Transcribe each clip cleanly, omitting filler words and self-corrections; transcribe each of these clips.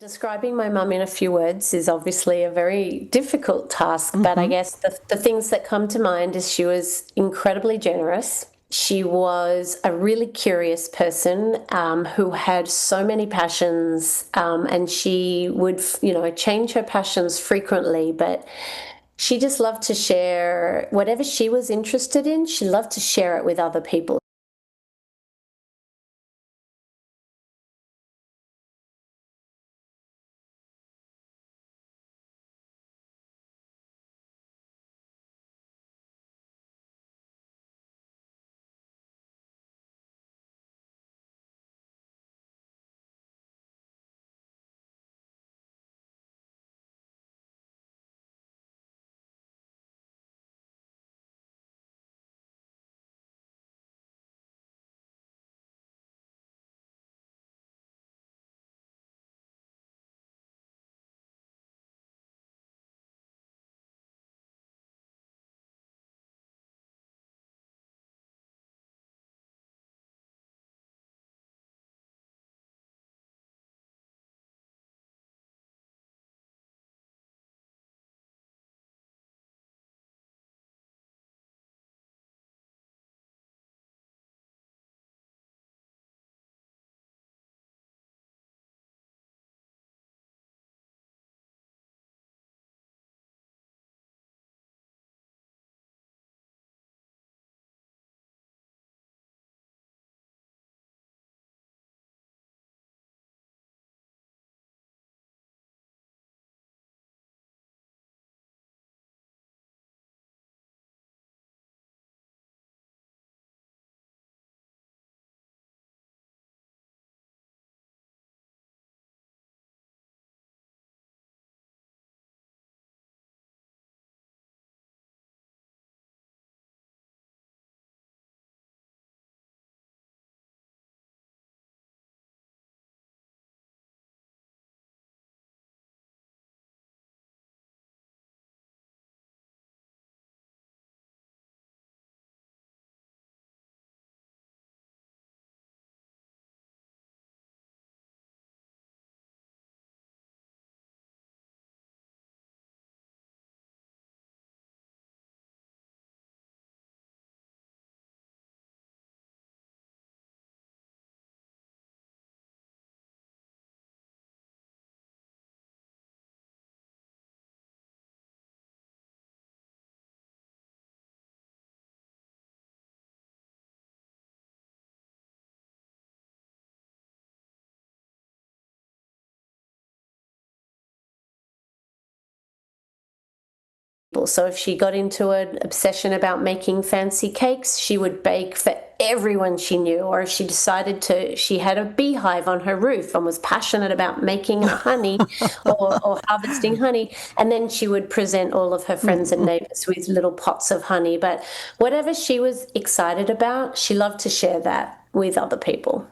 Describing my mum in a few words is obviously a very difficult task, but I Hmm. guess the things that come to mind is she was incredibly generous. She was a really curious person who had so many passions, and she would, change her passions frequently, but she just loved to share whatever she was interested in. She loved to share it with other people. So if she got into an obsession about making fancy cakes, she would bake for everyone she knew. Or if she decided to, she had a beehive on her roof and was passionate about making honey or harvesting honey. And then she would present all of her friends and neighbors with little pots of honey. But whatever she was excited about, she loved to share that with other people.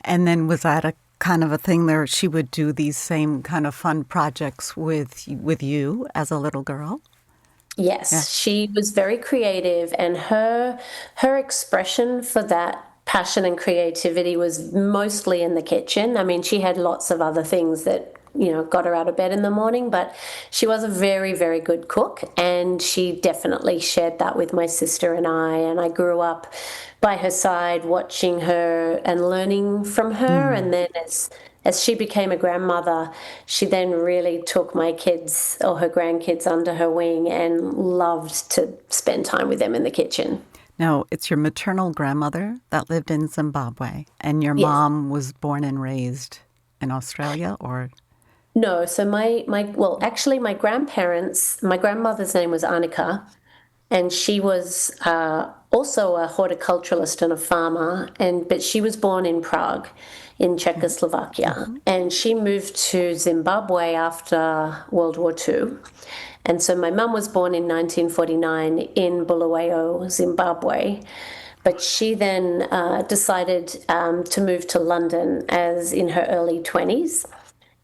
And then was that a kind of a thing there she would do these same kind of fun projects with you as a little girl? Yeah. Yes, she was very creative, and her expression for that passion and creativity was mostly in the kitchen. I mean, she had lots of other things that, got her out of bed in the morning, but she was a very, very good cook, and she definitely shared that with my sister and I grew up by her side watching her and learning from her. Mm. And then as she became a grandmother, she then really took my kids or her grandkids under her wing and loved to spend time with them in the kitchen. Now, it's your maternal grandmother that lived in Zimbabwe, and your Yes. mom was born and raised in Australia, or? No, so well, actually, my grandmother's name was Annika, and she was also a horticulturalist and a farmer, but she was born in Prague, in Okay. Czechoslovakia, Hmm. and she moved to Zimbabwe after World War II. And so my mum was born in 1949 in Bulawayo, Zimbabwe. But she then decided to move to London as in her early 20s.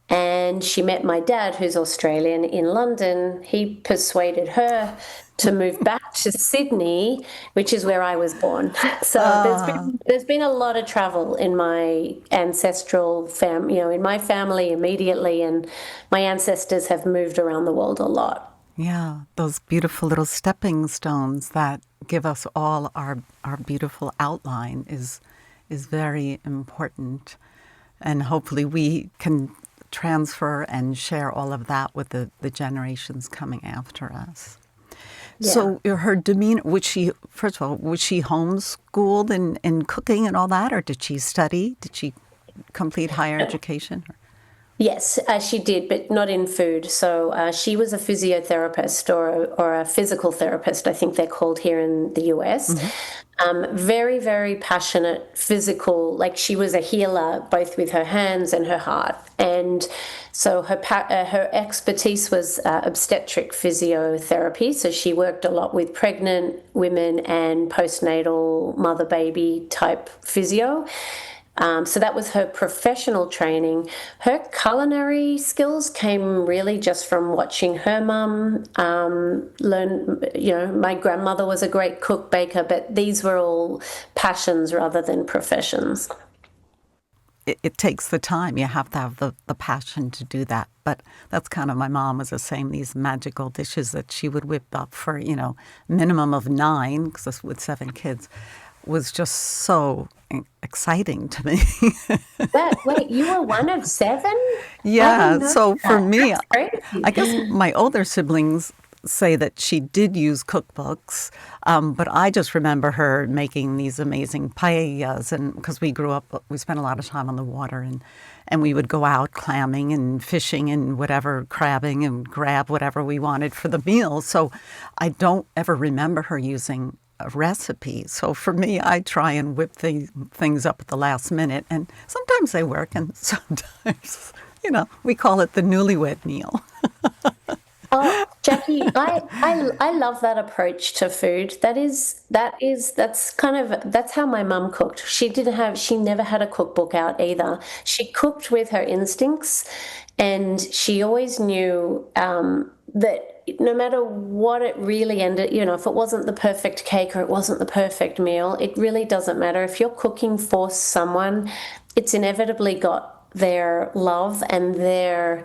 And she met my dad, who's Australian, in London. He persuaded her to move back to Sydney, which is where I was born. So Ah, there's been a lot of travel in my ancestral in my family immediately, and my ancestors have moved around the world a lot. yeah, those beautiful little stepping stones that give us all our beautiful outline is very important. And hopefully we can transfer and share all of that with the generations coming after us. Yeah. So her demeanor, first of all, was she homeschooled in cooking and all that, or did she study? Did she complete higher education? Yes, she did, but not in food. So she was a physiotherapist or a physical therapist, I think they're called here in the US. Mm-hmm. Very, very passionate, physical, like she was a healer both with her hands and her heart. And so her expertise was obstetric physiotherapy. So she worked a lot with pregnant women and postnatal mother baby type physio. So that was her professional training. Her culinary skills came really just from watching her mum learn. My grandmother was a great cook, baker, but these were all passions rather than professions. It takes the time. You have to have the passion to do that. But that's kind of, my mom was the same, these magical dishes that she would whip up for, minimum of 9, because with 7 kids, was just so exciting to me. Wait, you were one of 7? I Yeah, didn't know so for that. me, That's I guess crazy. my older siblings say that she did use cookbooks, but I just remember her making these amazing paellas, and because we grew up, we spent a lot of time on the water, and we would go out clamming and fishing and whatever, crabbing and grab whatever we wanted for the meal. So I don't ever remember her using a recipe. So for me, I try and whip things up at the last minute, and sometimes they work, and sometimes, we call it the newlywed meal. Oh, Jackie, I love that approach to food. That's how my mum cooked. She never had a cookbook out either. She cooked with her instincts, and she always knew that no matter what it really ended, if it wasn't the perfect cake or it wasn't the perfect meal, it really doesn't matter. If you're cooking for someone, it's inevitably got their love and their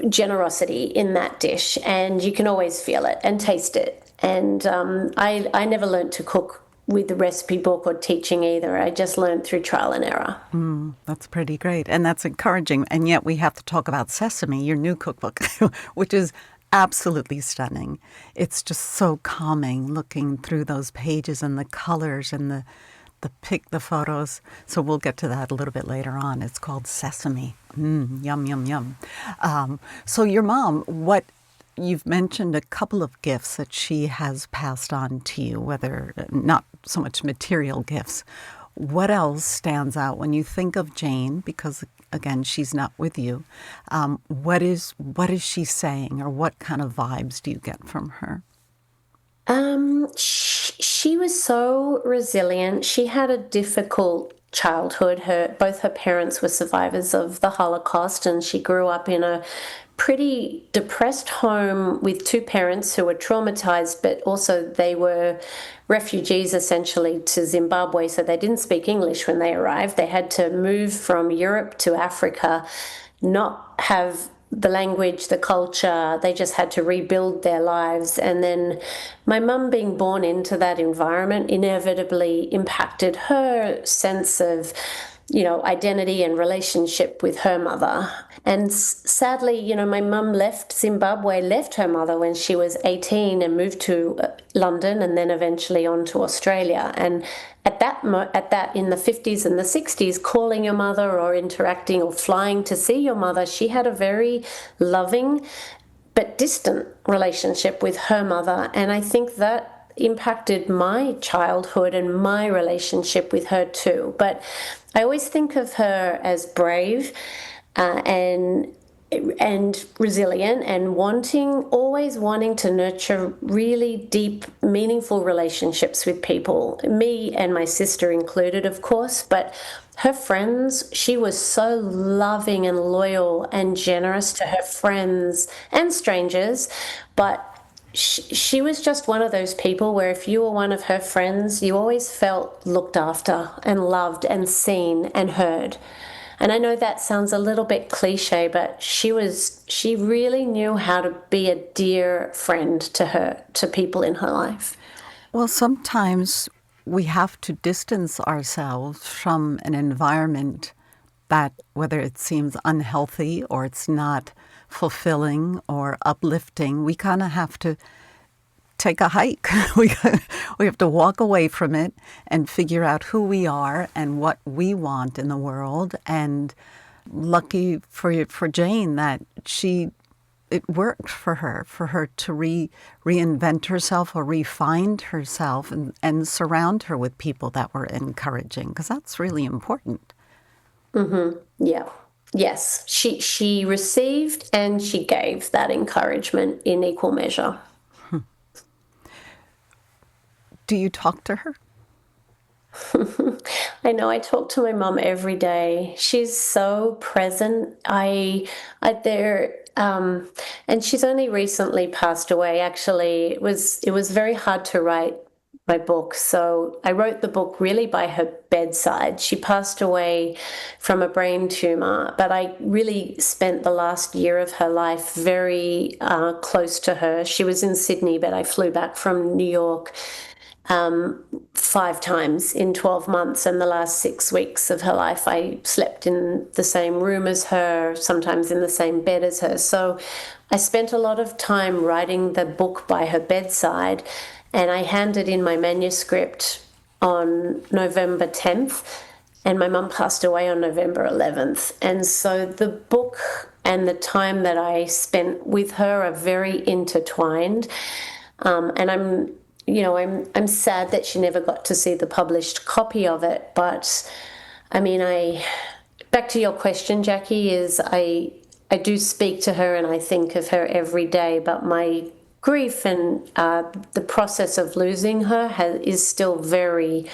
generosity in that dish, and you can always feel it and taste it. And I never learned to cook with the recipe book or teaching either. I just learned through trial and error. That's pretty great. And that's encouraging. And yet we have to talk about Sesame, your new cookbook, which is absolutely stunning. It's just so calming looking through those pages and the colors and the photos. So we'll get to that a little bit later on. It's called Sesame. Yum, yum, yum. So your mom, you've mentioned a couple of gifts that she has passed on to you, whether not so much material gifts. What else stands out when you think of Jane? Because again, she's not with you. What is she saying, or what kind of vibes do you get from her? She was so resilient. She had a difficult childhood. Both her parents were survivors of the Holocaust, and she grew up in a pretty depressed home with 2 parents who were traumatized, but also they were refugees essentially to Zimbabwe, so they didn't speak English when they arrived. They had to move from Europe to Africa, not have the language, the culture. They just had to rebuild their lives. And then my mum being born into that environment inevitably impacted her sense of, identity and relationship with her mother. And sadly, my mum left her mother when she was 18 and moved to London, and then eventually on to Australia. And at that in the 50s and the 60s, calling your mother or interacting or flying to see your mother, she had a very loving but distant relationship with her mother. And I think that impacted my childhood and my relationship with her too. But I always think of her as brave and resilient, and always wanting to nurture really deep, meaningful relationships with people, me and my sister included, of course. But her friends, she was so loving and loyal and generous to her friends and strangers. But she was just one of those people where if you were one of her friends, you always felt looked after and loved and seen and heard. And I know that sounds a little bit cliche, but she really knew how to be a dear friend to to people in her life. Well, sometimes we have to distance ourselves from an environment that, whether it seems unhealthy or it's not fulfilling or uplifting, we kind of have to take a hike. We have to walk away from it and figure out who we are and what we want in the world. And lucky for Jane that it worked for her to reinvent herself or refine herself and surround her with people that were encouraging, because that's really important. Yeah. Yes. She received and she gave that encouragement in equal measure. Do you talk to her? I know I talk to my mum every day. She's so present. I there, and she's only recently passed away. Actually, it was very hard to write my book. So I wrote the book really by her bedside. She passed away from a brain tumor, but I really spent the last year of her life very close to her. She was in Sydney, but I flew back from New York 5 times in 12 months, and the last 6 weeks of her life I slept in the same room as her, sometimes in the same bed as her. So I spent a lot of time writing the book by her bedside, and I handed in my manuscript on November 10th, and my mum passed away on November 11th. And so the book and the time that I spent with her are very intertwined. And I'm sad that she never got to see the published copy of it. But I mean, back to your question, Jackie, is I do speak to her and I think of her every day, but my grief and the process of losing her is still very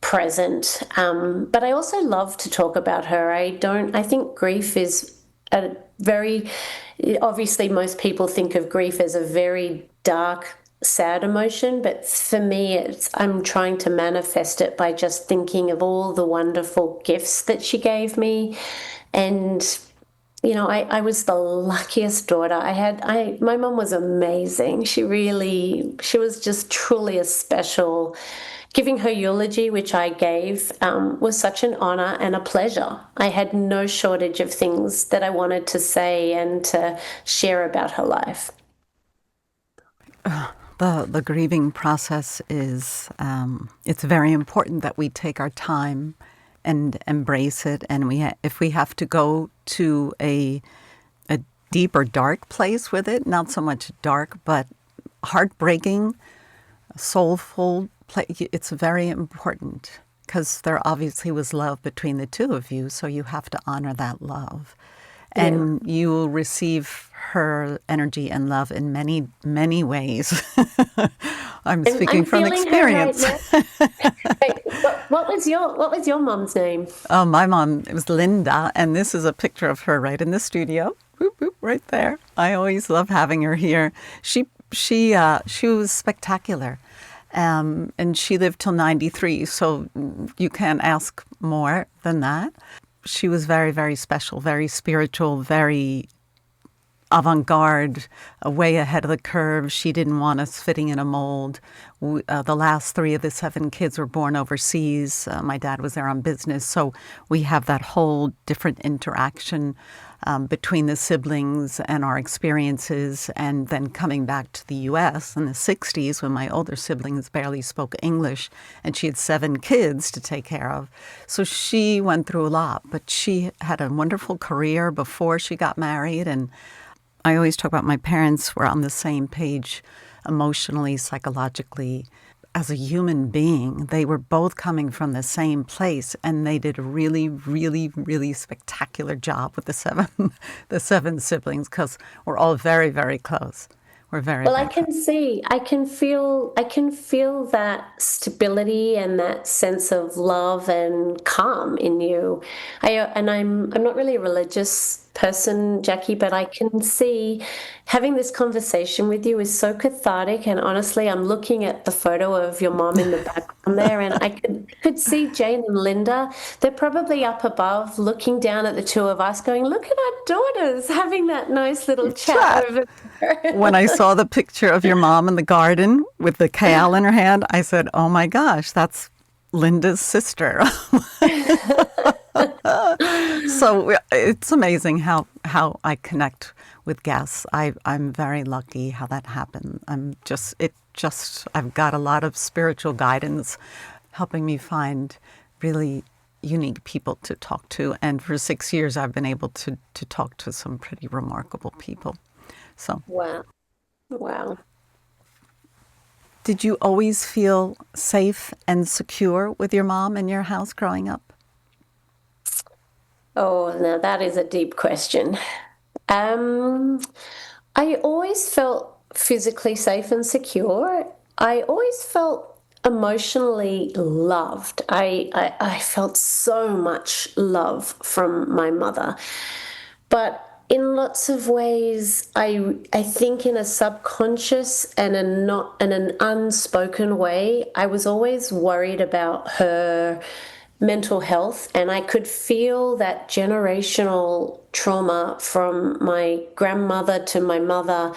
present. But I also love to talk about her. I think grief is a very, obviously most people think of grief as a very dark, sad emotion, but for me I'm trying to manifest it by just thinking of all the wonderful gifts that she gave me. And I was the luckiest daughter. My mum was amazing. She was just truly a special. Giving her eulogy, which I gave, was such an honor and a pleasure. I had no shortage of things that I wanted to say and to share about her life. The grieving process is, it's very important that we take our time and embrace it. And if we have to go to a deep or dark place with it, not so much dark, but heartbreaking, soulful place, it's very important because there obviously was love between the two of you. So you have to honor that love. And you will receive her energy and love in many, many ways. I'm speaking from experience. Right what was your mom's name? Oh, my mom, it was Linda, and this is a picture of her right in the studio. Whoop, whoop, right there. I always love having her here. She was spectacular. And she lived till 93, so you can't ask more than that. She was very, very special, very spiritual, very avant-garde, way ahead of the curve. She didn't want us fitting in a mold. The last 3 of the 7 kids were born overseas. My dad was there on business, so we have that whole different interaction between the siblings and our experiences, and then coming back to the U.S. in the 60s when my older siblings barely spoke English, and she had 7 kids to take care of. So she went through a lot, but she had a wonderful career before she got married, and I always talk about my parents were on the same page emotionally, psychologically. As a human being, they were both coming from the same place, and they did a really, really, really spectacular job with the 7 siblings, because we're all very, very close. We're very, Well, very I can close. see, I can feel that stability and that sense of love and calm in you. I'm not really religious person, Jackie, but I can see having this conversation with you is so cathartic. And honestly, I'm looking at the photo of your mom in the background there, and I could see Jane and Linda. They're probably up above looking down at the two of us, going, "Look at our daughters having that nice little chat Chat. over there." When I saw the picture of your mom in the garden with the kale in her hand, I said, "Oh my gosh, that's Linda's sister." So it's amazing how I connect with guests. I'm very lucky how that happened. I've got a lot of spiritual guidance helping me find really unique people to talk to. And for 6 years, I've been able to talk to some pretty remarkable people. So, Wow. Wow. did you always feel safe and secure with your mom in your house growing up? Oh, now that is a deep question. Um, I always felt physically safe and secure. I always felt emotionally loved. I felt so much love from my mother. But in lots of ways, I think in a subconscious and a not in an unspoken way, I was always worried about her mental health, and I could feel that generational trauma from my grandmother to my mother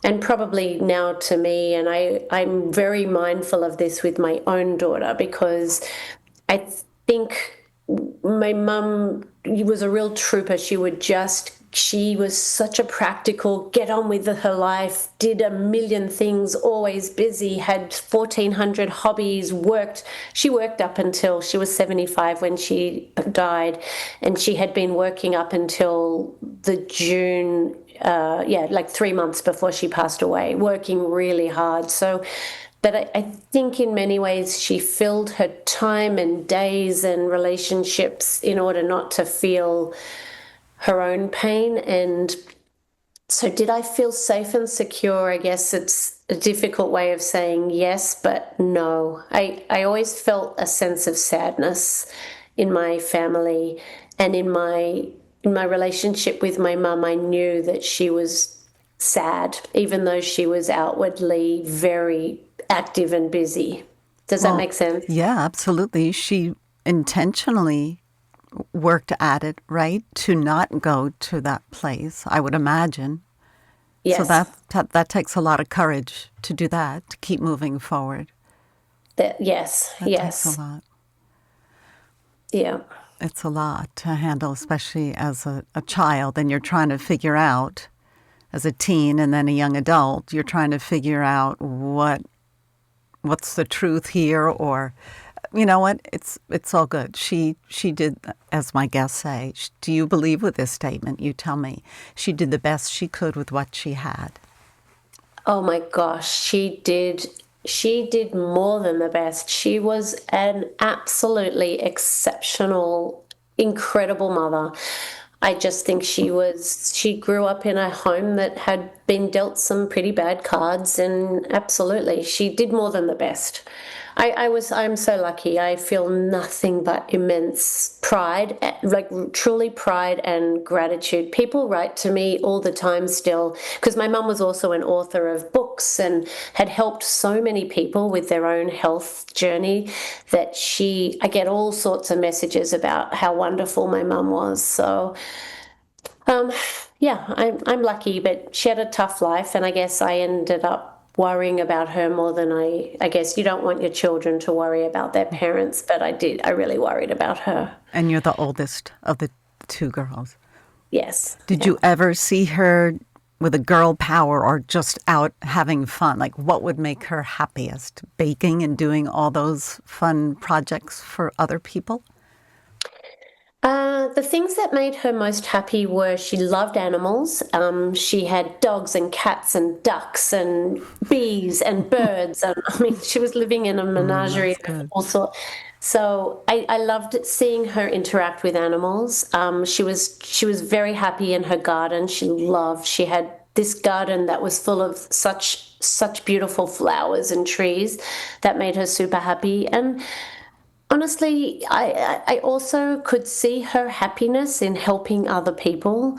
and probably now to me. And I'm very mindful of this with my own daughter because I think my mum was a real trooper. She was such a practical, get on with her life, did a million things, always busy, had 1,400 hobbies, worked. She worked up until she was 75 when she died, and she had been working up until the June, like 3 months before she passed away, working really hard. So, but I think in many ways she filled her time and days and relationships in order not to feel her own pain. And so did I feel safe and secure? I guess it's a difficult way of saying yes, but no. I always felt a sense of sadness in my family, and in my relationship with my mum, I knew that she was sad, even though she was outwardly very active and busy. Does that Well, make sense? yeah, absolutely. She intentionally worked at it, right? To not go to that place, I would imagine. So Yes. that takes a lot of courage to do that, to keep moving forward. Yes. That takes a Yes. lot. Yeah. It's a lot to handle, especially as a child, and you're trying to figure out, as a teen and then a young adult, you're trying to figure out what's the truth here, or you know what, it's all good. She did, as my guests say. Do you believe with this statement? You tell me. She did the best she could with what she had. Oh my gosh, she did. She did more than the best. She was an absolutely exceptional, incredible mother. I just think she grew up in a home that had been dealt some pretty bad cards, and absolutely, she did more than the best. I'm so lucky. I feel nothing but immense pride, like truly pride and gratitude. People write to me all the time still, because my mum was also an author of books and had helped so many people with their own health journey that I get all sorts of messages about how wonderful my mum was. So, um, yeah, I'm lucky, but she had a tough life, and I guess I ended up worrying about her more than I guess you don't want your children to worry about their parents, but I did. I really worried about her. And you're the oldest of the two girls. Yes. Did Yeah. you ever see her with a girl power or just out having fun? Like, what would make her happiest? Baking and doing all those fun projects for other people? The things that made her most happy were she loved animals. She had dogs and cats and ducks and bees and birds. And I mean, she was living in a menagerie That's of good. all sorts. So I loved seeing her interact with animals. She was very happy in her garden. She had this garden that was full of such beautiful flowers and trees that made her super happy. And Honestly, I also could see her happiness in helping other people.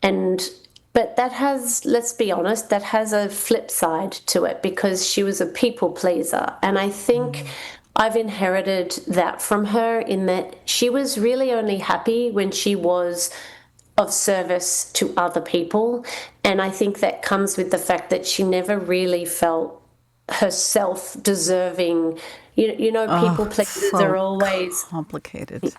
And, but that has, let's be honest, that has a flip side to it because she was a people pleaser. And I think I've inherited that from her in that she was really only happy when she was of service to other people. And I think that comes with the fact that she never really felt herself deserving. People It's pleasers are so always, complicated.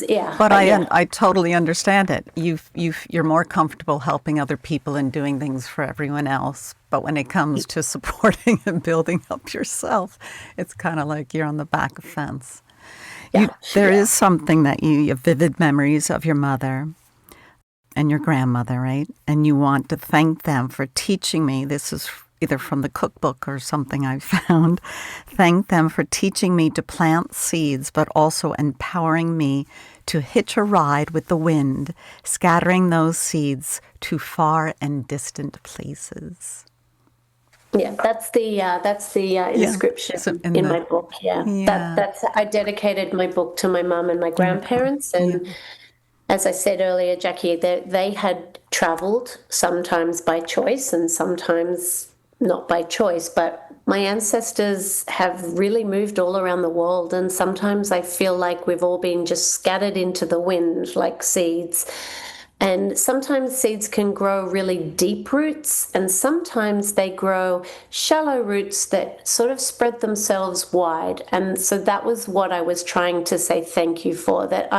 yeah, But yeah, I totally understand it. You're more comfortable helping other people and doing things for everyone else. But when it comes to supporting and building up yourself, it's kind of like you're on the back of the fence. There yeah, is something that you have vivid memories of your mother and your grandmother, right? And you want to thank them for teaching me. This is either from the cookbook or something I found. Thank them for teaching me to plant seeds, but also empowering me to hitch a ride with the wind, scattering those seeds to far and distant places. yeah. That's the Yeah. inscription So in in the my book. Yeah, yeah, that's I dedicated my book to my mum and my beautiful. grandparents, Yeah. and as I said earlier, Jackie, they had traveled sometimes by choice and sometimes not by choice, but my ancestors have really moved all around the world. And sometimes I feel like we've all been just scattered into the wind like seeds. And sometimes seeds can grow really deep roots, and sometimes they grow shallow roots that sort of spread themselves wide. And so that was what I was trying to say thank you for, that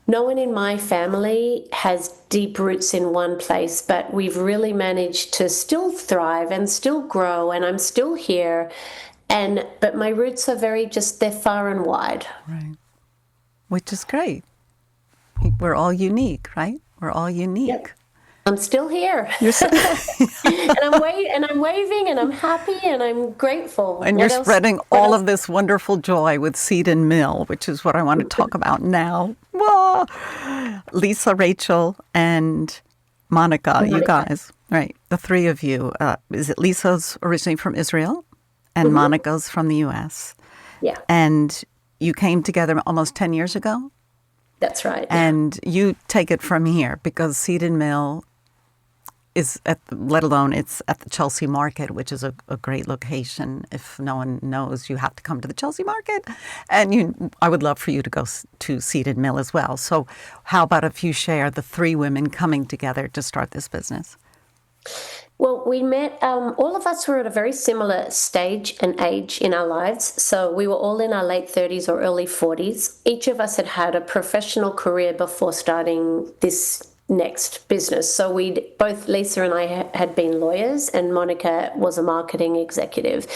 no one in my family has deep roots in one place, but we've really managed to still thrive and still grow, and I'm still here. But my roots are they're far and wide. Right. Which is great. We're all unique, right? We're all Yep. unique. I'm still here. You're so, And I'm waving and I'm happy and I'm grateful. and you're What else? spreading What all else? of this wonderful joy with Seed and Mill, which is what I want to talk about now. Whoa. Lisa, Rachel, and Monica, you Monica. guys, right? The three of you. Is it Lisa's originally from Israel and Hmm. Monica's from the U.S.? Yeah, And you came together almost 10 years ago? that's right. Yeah. And you take it from here because Seed and Mill is let alone it's at the Chelsea Market, which is a great location. If no one knows, you have to come to the Chelsea Market. And I would love for you to go to Seed and Mill as well. So how about if you share the three women coming together to start this business? Well, we met, all of us were at a very similar stage and age in our lives. So we were all in our late 30s or early 40s. Each of us had had a professional career before starting this next business. So both Lisa and I had been lawyers, and Monica was a marketing executive.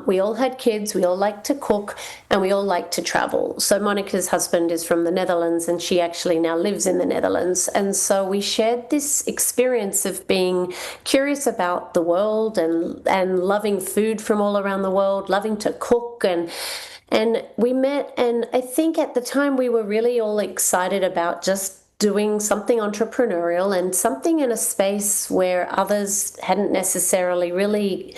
We all had kids, we all liked to cook, and we all liked to travel. So Monica's husband is from the Netherlands, and she actually now lives in the Netherlands. And so we shared this experience of being curious about the world and loving food from all around the world, loving to cook, and we met, and I think at the time we were really all excited about just doing something entrepreneurial and something in a space where others hadn't necessarily really.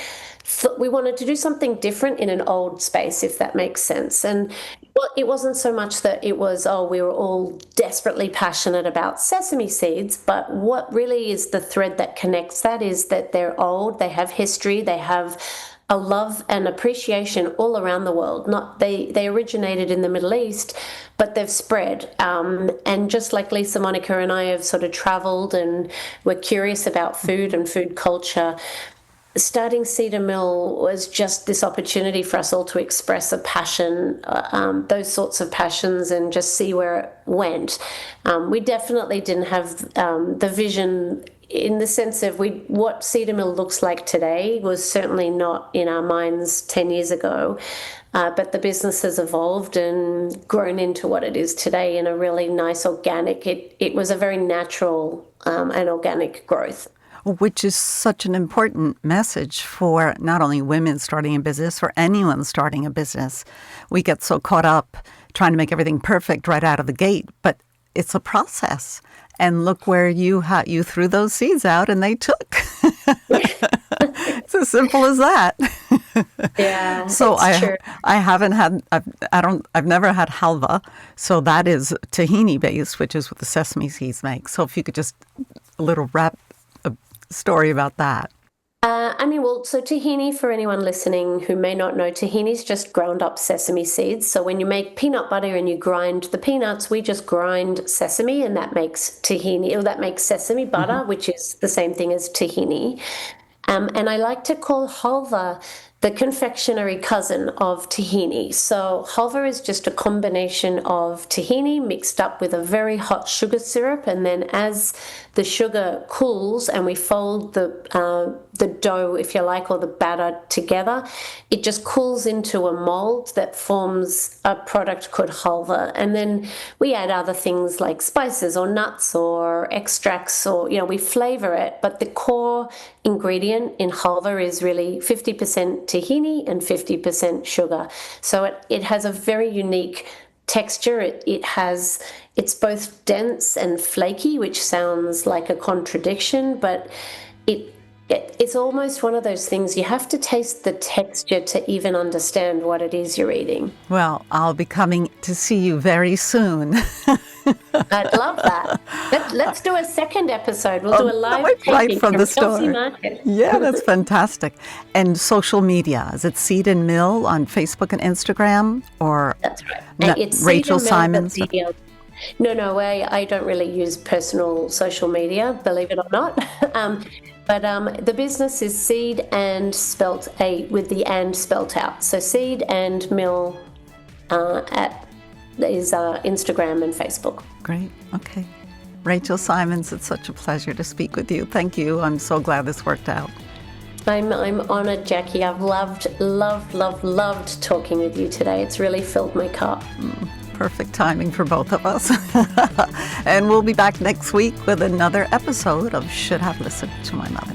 We wanted to do something different in an old space, if that makes sense. And well, it wasn't so much that it was, oh, we were all desperately passionate about sesame seeds, but what really is the thread that connects that is that they're old, they have history, they have a love and appreciation all around the world. Not they originated in the Middle East, but they've spread. And just like Lisa, Monica, and I have sort of traveled and we're curious about food and food culture. Starting Cedar Mill was just this opportunity for us all to express a passion, those sorts of passions, and just see where it went. We definitely didn't have the vision in the sense of what Cedar Mill looks like today was certainly not in our minds 10 years ago. But the business has evolved and grown into what it is today in a really nice organic, it was a very natural and organic growth. Which is such an important message for not only women starting a business, for anyone starting a business. We get so caught up trying to make everything perfect right out of the gate, but it's a process. And look where you threw those seeds out and they took. It's as simple as that. Yeah, So it's true. I haven't had I've never had halva, so that is tahini based, which is what the sesame seeds make. So if you could just a little wrap a story about that. So tahini, for anyone listening who may not know, tahini is just ground up sesame seeds. So when you make peanut butter and you grind the peanuts, we just grind sesame and that makes tahini, or that makes sesame butter, which is the same thing as tahini. And I like to call halva the confectionery cousin of tahini. So halva is just a combination of tahini mixed up with a very hot sugar syrup, and then as the sugar cools and we fold the dough, if you like, or the batter together, it just cools into a mold that forms a product called halva. And then we add other things like spices or nuts or extracts, or we flavor it. But the core ingredient in halva is really 50% tahini and 50% sugar. So it has a very unique texture. It's both dense and flaky, which sounds like a contradiction, but it's almost one of those things you have to taste the texture to even understand what it is you're eating. Well, I'll be coming to see you very soon. I'd love that. Let's do a second episode. We'll do a live right taping from the Chelsea store. Market. Yeah, that's fantastic. And social media, is it Seed and Mill on Facebook and Instagram, or That's right. And it's Rachel Seed and Mill, Simons? but No, I don't really use personal social media, believe it or not. But the business is Seed and spelt with the and spelt out. So Seed and Mill is Instagram and Facebook. Great. Okay. Rachel Simons, it's such a pleasure to speak with you. Thank you. I'm so glad this worked out. I'm honored, Jackie. I've loved talking with you today. It's really filled my cup. Perfect timing for both of us. And we'll be back next week with another episode of Should Have Listened to My Mother.